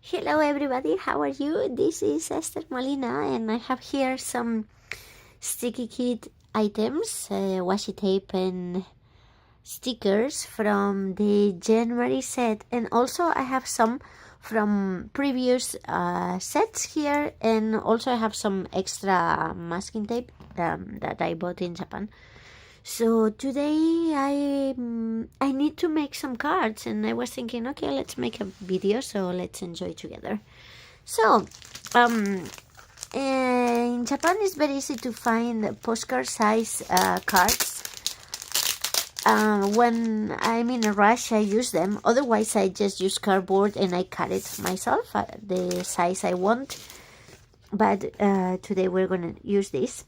Hello everybody, how are you? This is Esther Molina and I have here some sticky kit items, washi tape and stickers from the January set, and also I have some from previous sets here, and also I have some extra masking tape that I bought in Japan. So today I need to make some cards, and I was thinking, okay, let's make a video, so let's enjoy together. So in Japan it's very easy to find postcard size cards. When I'm in a rush I use them, otherwise I just use cardboard and I cut it myself the size I want, but today we're gonna use this,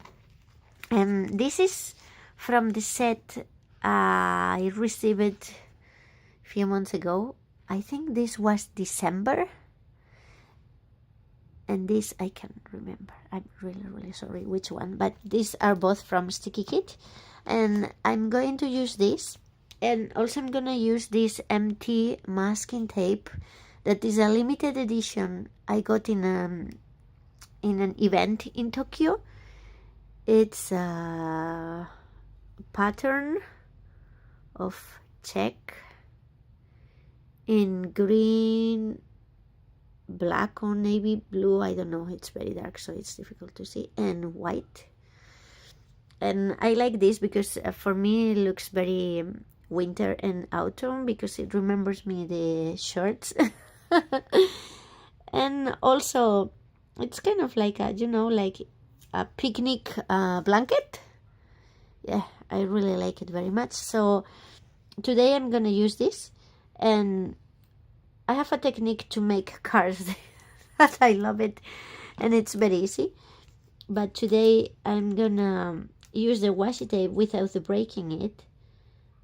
and this is from the set I received it a few months ago. I think this was December, and this I can't remember. I'm really sorry which one, but these are both from Sticky Kit, and I'm going to use this, and also I'm gonna use this empty masking tape that is a limited edition I got in an event in Tokyo. It's a pattern of check in green, black or navy blue, I don't know, it's very dark so it's difficult to see, and white. And I like this because for me it looks very winter and autumn, because it remembers me the shirts. And also it's kind of like a, like a picnic blanket. Yeah, I really like it very much. So today I'm gonna use this, and I have a technique to make cards that I love it, and it's very easy. But today I'm gonna use the washi tape without breaking it.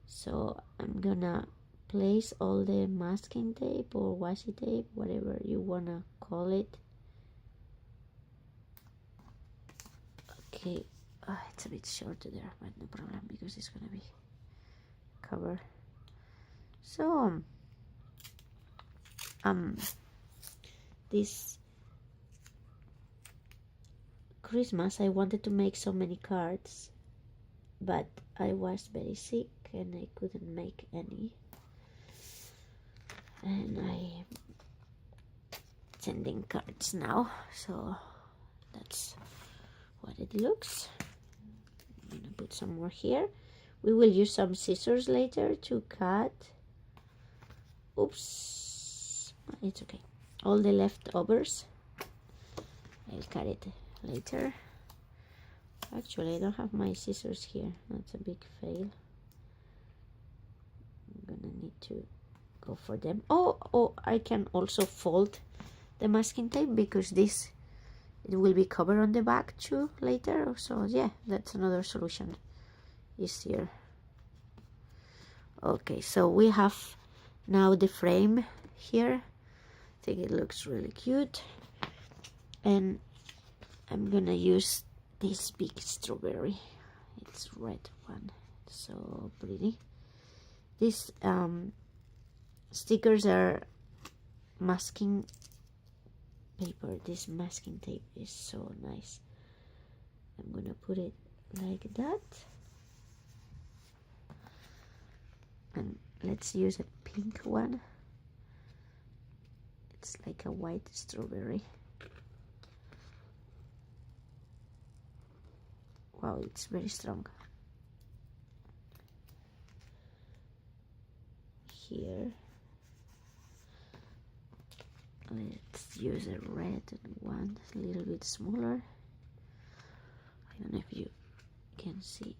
So I'm gonna place all the masking tape or washi tape, whatever you wanna call it. Okay, it's a bit short there, but no problem because it's gonna be covered. So this Christmas I wanted to make so many cards, but I was very sick and I couldn't make any, and I'm sending cards now, so that's what it looks. I'm gonna put some more here. We will use some scissors later to cut. Oops, it's okay. All the leftovers I'll cut it later. Actually I don't have my scissors here, that's a big fail. I'm gonna need to go for them. Oh, I can also fold the masking tape because this, it will be covered on the back too later, so yeah, that's another solution, easier. Okay, so we have now the frame here. I think it looks really cute, and I'm gonna use this big strawberry. It's red one, so pretty. These stickers are masking paper. This masking tape is so nice. I'm gonna put it like that, and let's use a pink one. It's like a white strawberry. Wow, it's very strong. Here let's use a red one, a little bit smaller. I don't know if you can see.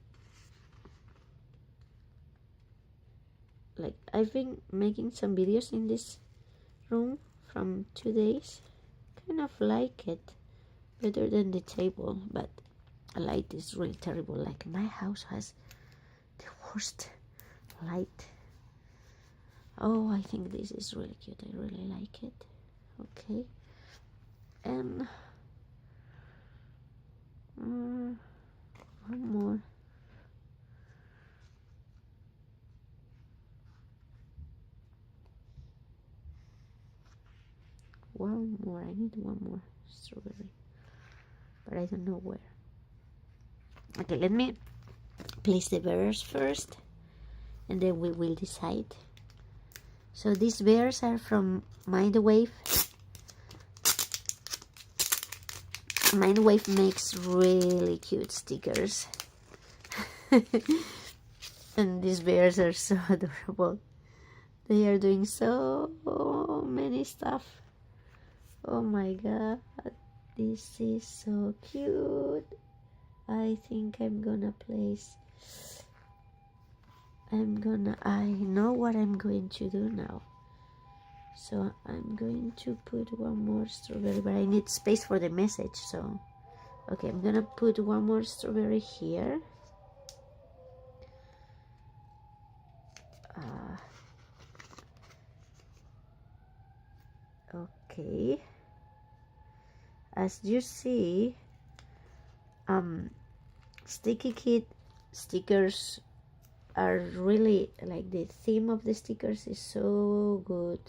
Like, I've been making some videos in this room from 2 days. Kind of like it better than the table, but light is really terrible. Like, my house has the worst light. Oh, I think this is really cute. I really like it. Okay, and one more. one more. I need one more strawberry, but I don't know where. Okay, let me place the bears first, and then we will decide. So these bears are from Mindwave. Mindwave makes really cute stickers. And these bears are so adorable. They are doing so many stuff. Oh my god, this is so cute. I think I'm gonna place, I know what I'm going to do now. So I'm going to put one more strawberry, but I need space for the message. So okay, I'm gonna put one more strawberry here. Okay, as you see, Sticky Kit stickers are really, like, the theme of the stickers is so good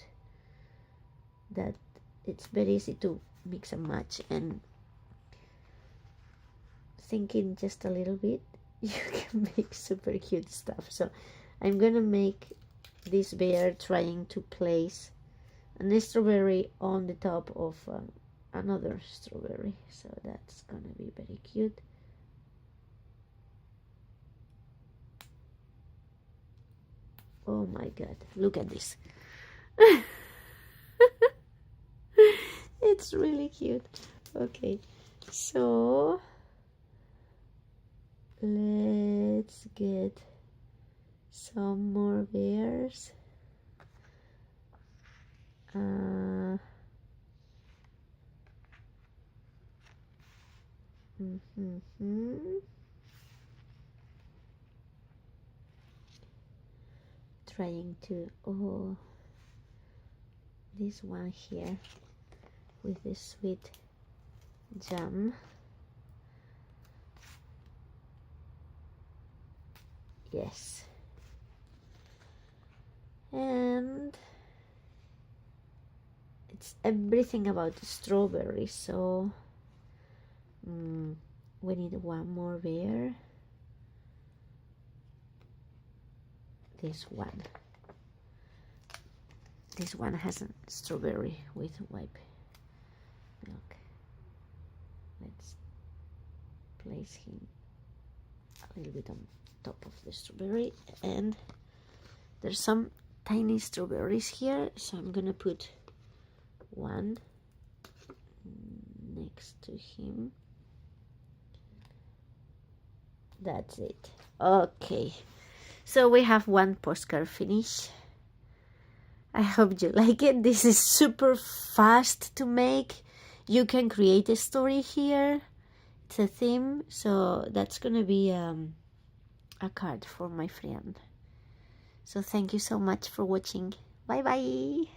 that it's very easy to mix and match, and thinking just a little bit, you can make super cute stuff. So I'm gonna make this bear trying to place a strawberry on the top of another strawberry, so that's gonna be very cute. Oh my god, look at this. It's really cute. Okay, so let's get some more bears. Trying to, oh, this one here with the sweet jam. Yes. And it's everything about the strawberry, so we need one more bear. This one has a strawberry with white milk. Let's place him a little bit on top of the strawberry, and there's some tiny strawberries here, so I'm gonna put one next to him. That's it. Okay, so we have one postcard finished. I hope you like it. This is super fast to make. You can create a story here. It's a theme, so that's gonna be a card for my friend. So thank you so much for watching. Bye bye.